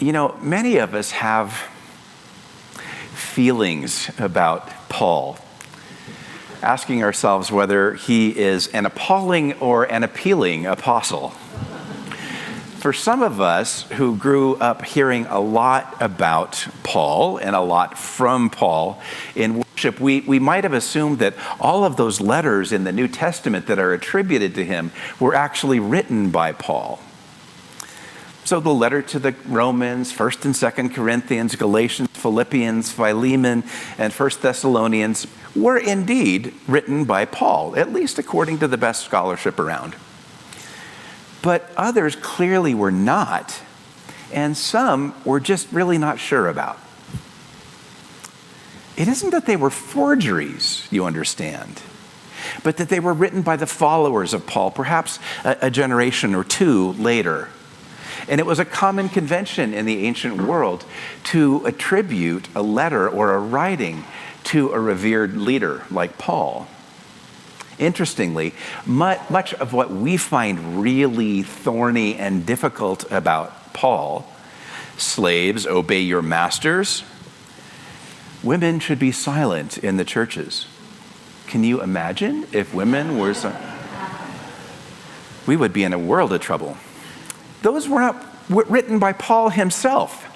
You know, many of us have feelings about Paul, asking ourselves whether he is an appalling or an appealing apostle. For some of us who grew up hearing a lot about Paul and a lot from Paul in worship, we might have assumed that all of those letters in the New Testament that are attributed to him were actually written by Paul. So the letter to the Romans, 1st and 2nd Corinthians, Galatians, Philippians, Philemon, and 1st Thessalonians were indeed written by Paul, at least according to the best scholarship around. But others clearly were not, and some were just really not sure about. It isn't that they were forgeries, you understand, but that they were written by the followers of Paul, perhaps a generation or two later. And it was a common convention in the ancient world to attribute a letter or a writing to a revered leader like Paul. Interestingly, much of what we find really thorny and difficult about Paul, slaves, obey your masters, women should be silent in the churches. Can you imagine if women were we would be in a world of trouble. Those were not written by Paul himself.